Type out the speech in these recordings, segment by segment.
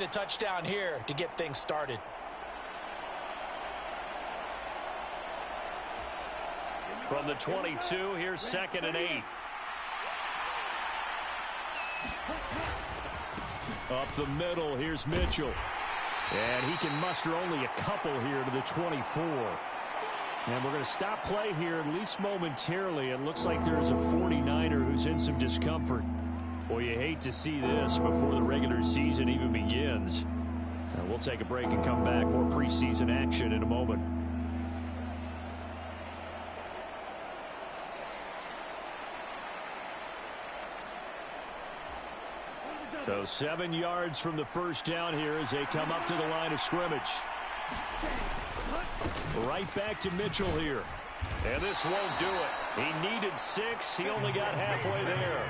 a touchdown here to get things started. From the 22, here's 2nd and 8. Up the middle, here's Mitchell. And he can muster only a couple here to the 24. And we're going to stop play here, at least momentarily. It looks like there's a 49er who's in some discomfort. Boy, you hate to see this before the regular season even begins. We'll take a break and come back. More preseason action in a moment. So 7 yards from the first down here as they come up to the line of scrimmage. Right back to Mitchell here. And this won't do it. He needed 6. He only got halfway there.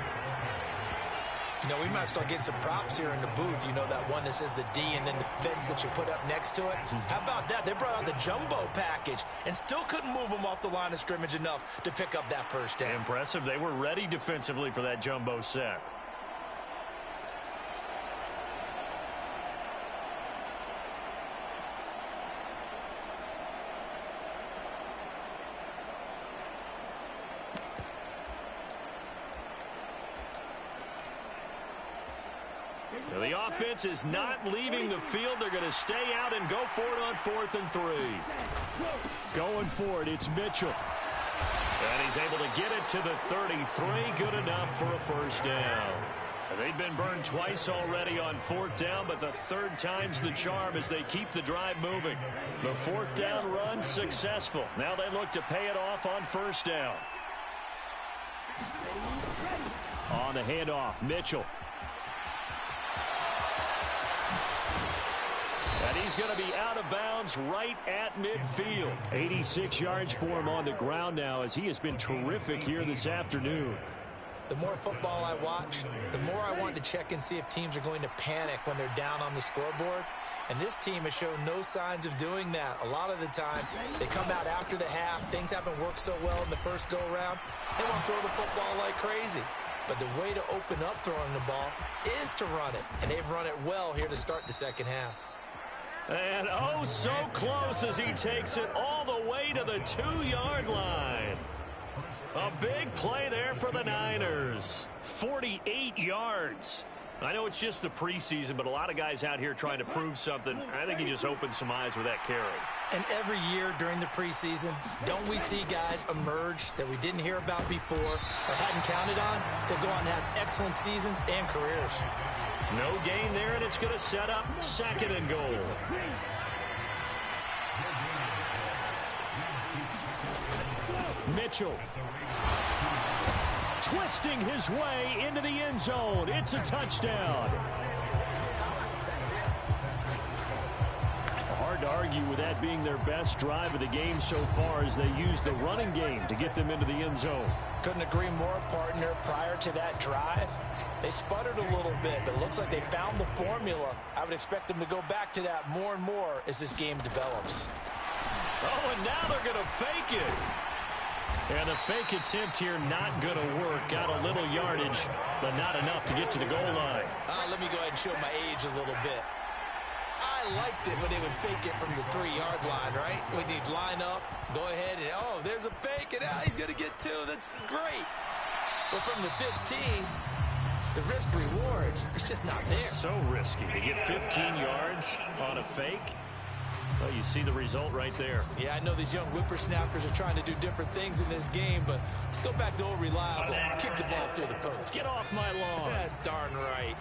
You know, we might start getting some props here in the booth. You know, that one that says the D and then the fence that you put up next to it. How about that? They brought out the jumbo package and still couldn't move them off the line of scrimmage enough to pick up that first down. Impressive. They were ready defensively for that jumbo set. The offense is not leaving the field. They're going to stay out and go for it on 4th and 3. Going for it, it's Mitchell. And he's able to get it to the 33. Good enough for a first down. They've been burned twice already on 4th down, but the 3rd time's the charm as they keep the drive moving. The 4th down run successful. Now they look to pay it off on 1st down. On the handoff, Mitchell. And he's going to be out of bounds right at midfield. 86 yards for him on the ground now as he has been terrific here this afternoon. The more football I watch, the more I want to check and see if teams are going to panic when they're down on the scoreboard. And this team has shown no signs of doing that. A lot of the time, they come out after the half. Things haven't worked so well in the first go-around. They want to throw the football like crazy. But the way to open up throwing the ball is to run it. And they've run it well here to start the second half. And oh, so close as he takes it all the way to the 2-yard line. A big play there for the Niners. 48 yards. I know it's just the preseason, but a lot of guys out here trying to prove something. I think he just opened some eyes with that carry. And every year during the preseason, don't we see guys emerge that we didn't hear about before or hadn't counted on? They'll go on to have excellent seasons and careers. No gain there, and it's going to set up 2nd and goal. Mitchell. Twisting his way into the end zone. It's a touchdown. Hard to argue with that being their best drive of the game so far as they use the running game to get them into the end zone. Couldn't agree more, partner. Prior to that drive, they sputtered a little bit, but it looks like they found the formula. I would expect them to go back to that more and more as this game develops. Oh, and now they're going to fake it. And the fake attempt here not going to work. Got a little yardage, but not enough to get to the goal line. Let me go ahead and show my age a little bit. I liked it when they would fake it from the 3-yard line, right? When you'd line up, go ahead, and oh, there's a fake, and he's going to get 2. That's great. But from the 15, the risk-reward, it's just not there. So risky to get 15 yards on a fake. Well, you see the result right there. Yeah, I know these young whippersnappers are trying to do different things in this game, but let's go back to old reliable. Kick the ball through the post. Get off my lawn. That's darn right.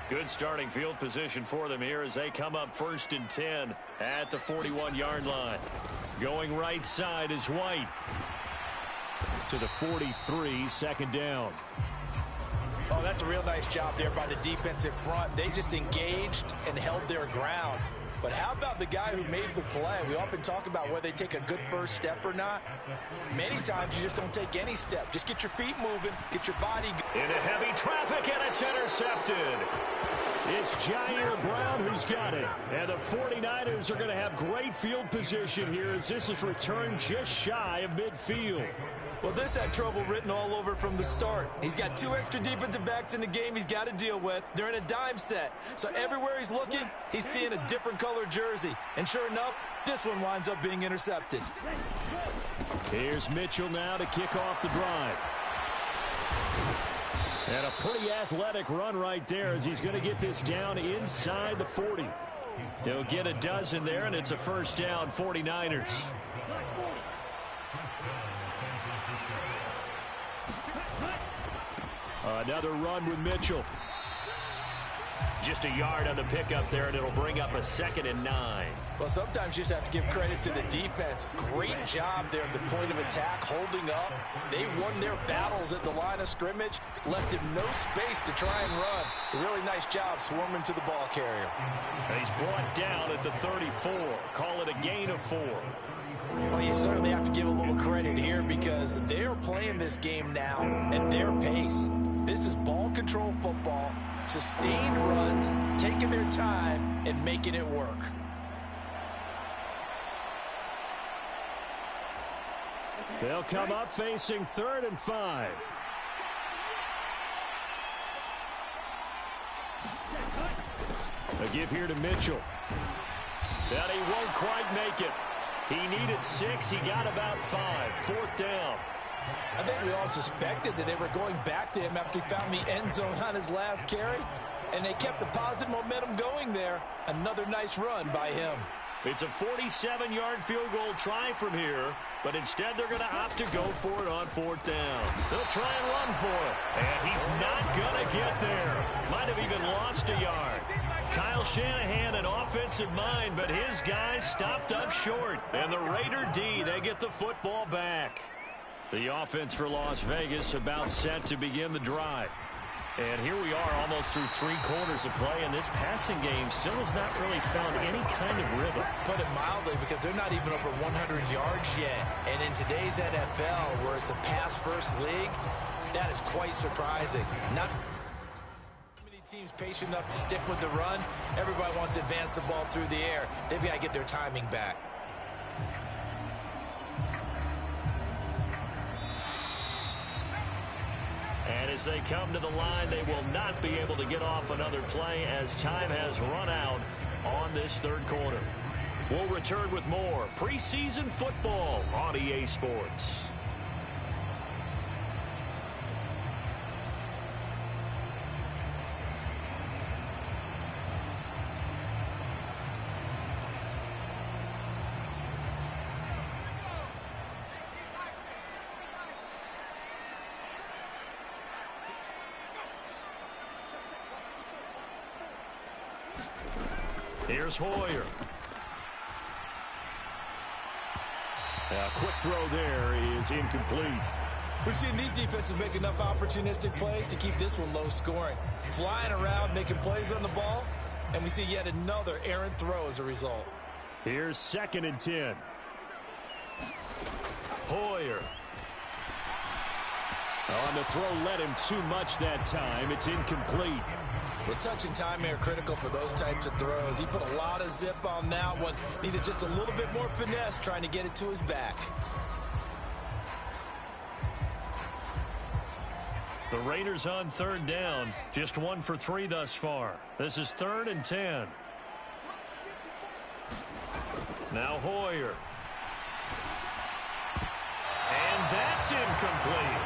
Good starting field position for them here as they come up 1st and 10 at the 41-yard line. Going right side is White. To the 43, 2nd down. Oh, that's a real nice job there by the defensive front. They just engaged and held their ground. But how about the guy who made the play? We often talk about whether they take a good first step or not. Many times you just don't take any step. Just get your feet moving, get your body going. Into heavy traffic, and it's intercepted. It's Jair Brown who's got it. And the 49ers are going to have great field position here as this is returned just shy of midfield. Well, this had trouble written all over from the start. He's got 2 extra defensive backs in the game he's got to deal with. They're in a dime set. So everywhere he's looking, he's seeing a different color jersey. And sure enough, this one winds up being intercepted. Here's Mitchell now to kick off the drive. And a pretty athletic run right there as he's going to get this down inside the 40. He'll get a dozen there, and it's a first down, 49ers. Another run with Mitchell. Just a yard on the pickup there, and it'll bring up a 2nd and 9. Well, sometimes you just have to give credit to the defense. Great job there at the point of attack, holding up. They won their battles at the line of scrimmage, left him no space to try and run. A really nice job swarming to the ball carrier. And he's brought down at the 34. Call it a gain of 4. Well, you certainly have to give a little credit here because they're playing this game now at their pace. This is ball control football, sustained runs, taking their time and making it work. They'll come up facing 3rd and 5. A give here to Mitchell. And he won't quite make it. He needed 6. He got about 5. 4th down. I think we all suspected that they were going back to him after he found the end zone on his last carry. And they kept the positive momentum going there. Another nice run by him. It's a 47-yard field goal try from here, but instead they're going to opt to go for it on 4th down. They'll try and run for it, and he's not going to get there. Might have even lost a yard. Kyle Shanahan, an offensive mind, but his guys stopped up short. And the Raider D, they get the football back. The offense for Las Vegas about set to begin the drive. And here we are almost through 3 quarters of play, and this passing game still has not really found any kind of rhythm. Put it mildly, because they're not even over 100 yards yet. And in today's NFL, where it's a pass-first league, that is quite surprising. Not many teams patient enough to stick with the run. Everybody wants to advance the ball through the air. They've got to get their timing back. And as they come to the line, they will not be able to get off another play as time has run out on this 3rd quarter. We'll return with more preseason football on EA Sports. Here's Hoyer. A quick throw there is incomplete. We've seen these defenses make enough opportunistic plays to keep this one low scoring. Flying around, making plays on the ball, and we see yet another errant throw as a result. Here's 2nd and 10. Hoyer. On the throw, led him too much that time. It's incomplete. Well, touch and time are critical for those types of throws. He put a lot of zip on that one. Needed just a little bit more finesse trying to get it to his back. The Raiders on 3rd down. Just 1 for 3 thus far. This is 3rd and 10. Now Hoyer. And that's incomplete.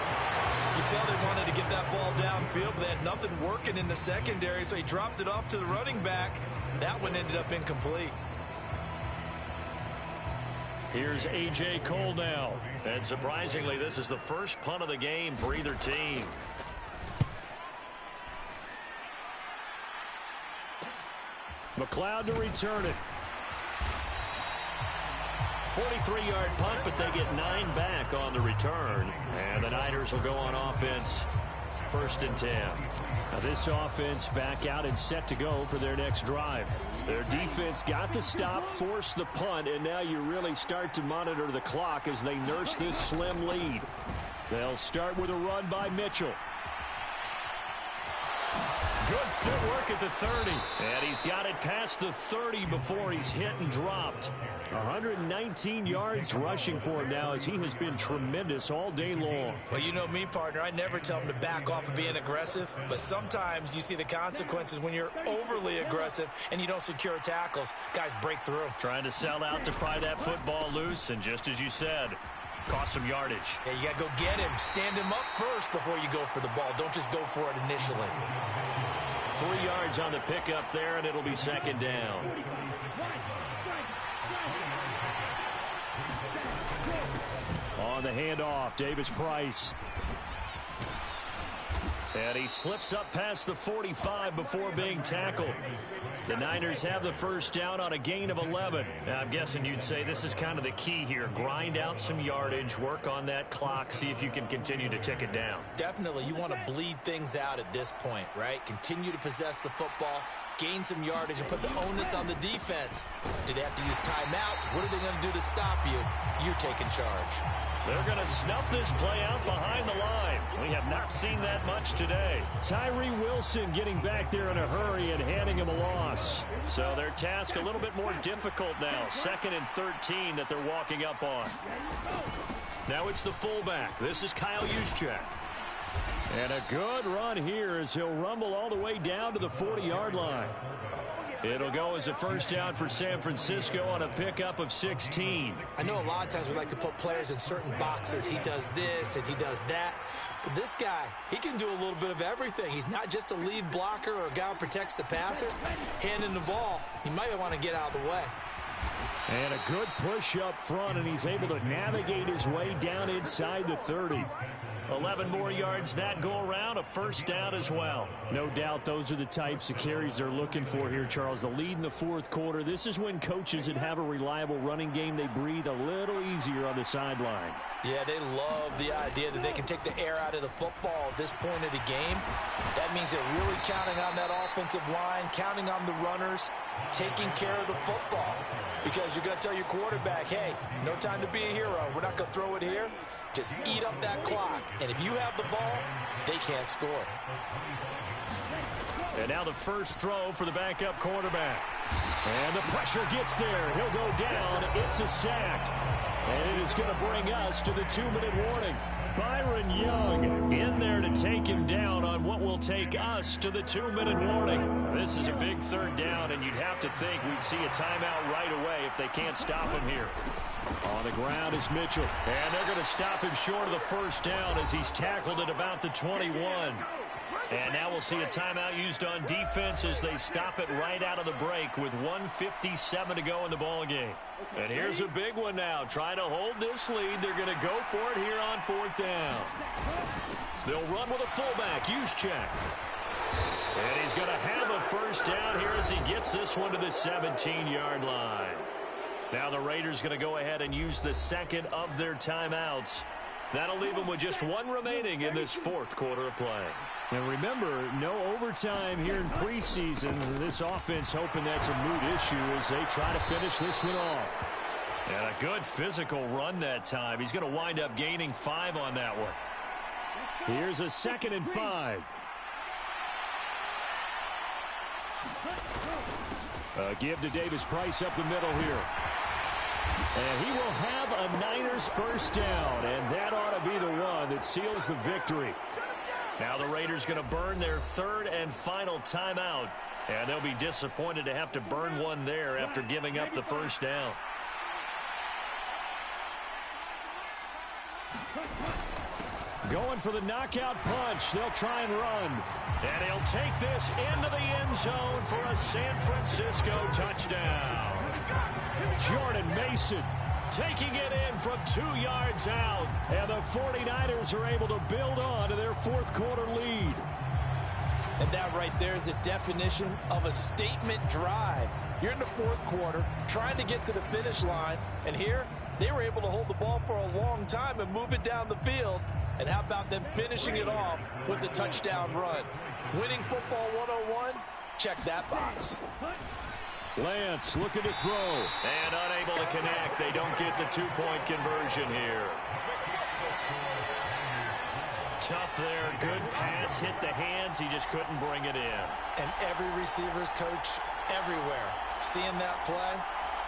You can tell they wanted to get that ball downfield, but they had nothing working in the secondary, so he dropped it off to the running back. That one ended up incomplete. Here's A.J. Cole now. And surprisingly, this is the first punt of the game for either team. McLeod to return it. 43-yard punt, but they get 9 back on the return. And the Niners will go on offense. 1st and 10. Now this offense back out and set to go for their next drive. Their defense got the stop, forced the punt, and now you really start to monitor the clock as they nurse this slim lead. They'll start with a run by Mitchell. Good footwork at the 30. And he's got it past the 30 before he's hit and dropped. 119 yards rushing for him now as he has been tremendous all day long. Well, you know me, partner. I never tell him to back off of being aggressive, but sometimes you see the consequences when you're overly aggressive and you don't secure tackles. Guys break through. Trying to sell out to pry that football loose, and just as you said, cost some yardage. Yeah, you got to go get him. Stand him up first before you go for the ball. Don't just go for it initially. 3 yards on the pickup there, and it'll be second down. On the handoff, Davis-Price. And he slips up past the 45 before being tackled. The Niners have the first down on a gain of 11. Now, I'm guessing you'd say this is kind of the key here. Grind out some yardage, work on that clock, see if you can continue to tick it down. Definitely, you want to bleed things out at this point, right? Continue to possess the football, gain some yardage, and put the onus on the defense. Do they have to use timeouts? What are they going to do to stop you? You're taking charge. They're going to snuff this play out behind the line. We have not seen that much today. Tyree Wilson getting back there in a hurry and handing him a loss. So their task a little bit more difficult now. 2nd and 13 that they're walking up on. Now it's the fullback. This is Kyle Juszczyk. And a good run here as he'll rumble all the way down to the 40-yard line. It'll go as a first down for San Francisco on a pickup of 16. I know a lot of times we like to put players in certain boxes. He does this and he does that. But this guy, he can do a little bit of everything. He's not just a lead blocker or a guy who protects the passer. Handing the ball, he might want to get out of the way. And a good push up front, and he's able to navigate his way down inside the 30. 11 more yards that go around, a first down as well. No doubt those are the types of carries they're looking for here, Charles. The lead in the fourth quarter. This is when coaches that have a reliable running game, they breathe a little easier on the sideline. Yeah, they love the idea that they can take the air out of the football at this point of the game. That means they're really counting on that offensive line, counting on the runners, taking care of the football. Because you're going to tell your quarterback, hey, no time to be a hero. We're not going to throw it here. Just eat up that clock. And if you have the ball, they can't score. And now the first throw for the backup quarterback. And the pressure gets there. He'll go down. It's a sack. And it is going to bring us to the 2-minute warning. Byron Young in there to take him down on what will take us to the 2-minute warning. This is a big third down, and you'd have to think we'd see a timeout right away if they can't stop him here. On the ground is Mitchell. And they're going to stop him short of the first down as he's tackled at about the 21. And now we'll see a timeout used on defense as they stop it right out of the break with 1:57 to go in the ballgame. And here's a big one now. Trying to hold this lead. They're going to go for it here on fourth down. They'll run with a fullback, Juszczyk. And he's going to have a first down here as he gets this one to the 17-yard line. Now the Raiders going to go ahead and use the second of their timeouts. That'll leave them with just one remaining in this fourth quarter of play. And remember, no overtime here in preseason. This offense hoping that's a moot issue as they try to finish this one off. And a good physical run that time. He's going to wind up gaining 5 on that one. Here's a 2nd and 5. Give to Davis-Price up the middle here. And he will have a Niners first down, and that ought to be the one that seals the victory. Now the Raiders going to burn their third and final timeout, and they'll be disappointed to have to burn one there after giving up the first down. Going for the knockout punch. They'll try and run. And he'll take this into the end zone for a San Francisco touchdown. Jordan Mason taking it in from 2 yards out. And the 49ers are able to build on to their fourth quarter lead. And that right there is the definition of a statement drive. You're in the fourth quarter, trying to get to the finish line. And here, they were able to hold the ball for a long time and move it down the field. And how about them finishing it off with the touchdown run? Winning football 101? Check that box. Lance looking to throw. And unable to connect. They don't get the 2-point conversion here. Tough there. Good pass. Hit the hands. He just couldn't bring it in. And every receiver's coach everywhere. Seeing that play,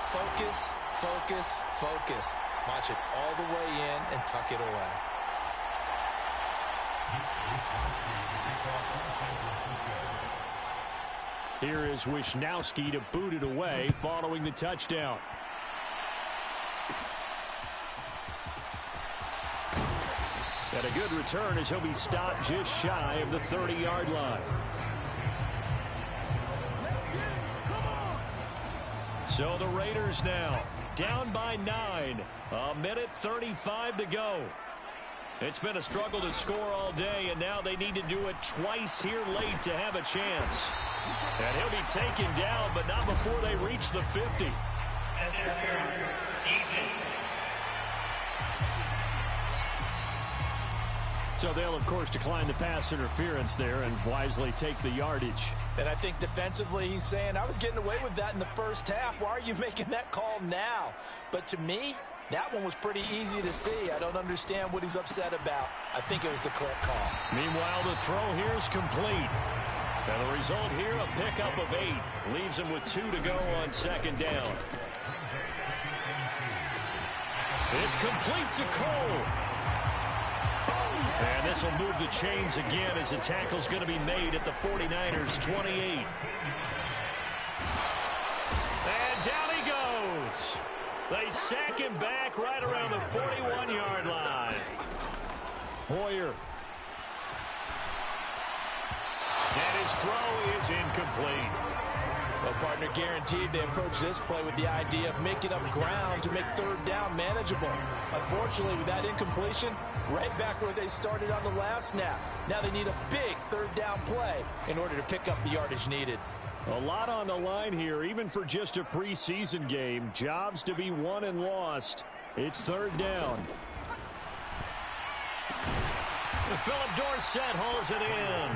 focus, focus, focus. Watch it all the way in and tuck it away. Here is Wisnowski to boot it away following the touchdown. And a good return as he'll be stopped just shy of the 30-yard line. So the Raiders now down by 9. 1:35 to go. It's been a struggle to score all day, and now they need to do it twice here late to have a chance. And he'll be taken down, but not before they reach the 50. So they'll, of course, decline the pass interference there and wisely take the yardage. And I think defensively he's saying, I was getting away with that in the first half. Why are you making that call now? But to me, that one was pretty easy to see. I don't understand what he's upset about. I think it was the correct call. Meanwhile, the throw here is complete. And the result here, a pickup of 8. Leaves him with 2 to go on second down. It's complete to Cole. And this will move the chains again as the tackle's going to be made at the 49ers' 28. And down he goes. They sack him back right around the 41-yard line. Hoyer. And his throw is incomplete. Well, partner, guaranteed they approach this play with the idea of making up ground to make third down manageable. Unfortunately, with that incompletion, right back where they started on the last snap. Now they need a big third down play in order to pick up the yardage needed. A lot on the line here, even for just a preseason game. Jobs to be won and lost. It's third down. Philip Dorsett hauls it in.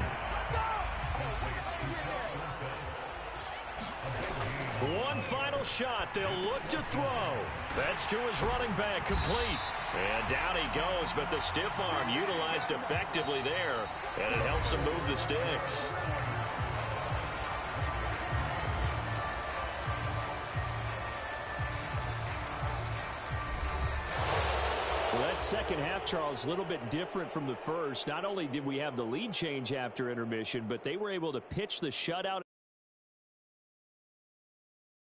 One final shot. They'll look to throw. That's to his running back, complete. And down he goes, but the stiff arm utilized effectively there, and it helps him move the sticks. Well, that second half, Charles, a little bit different from the first. Not only did we have the lead change after intermission, but they were able to pitch the shutout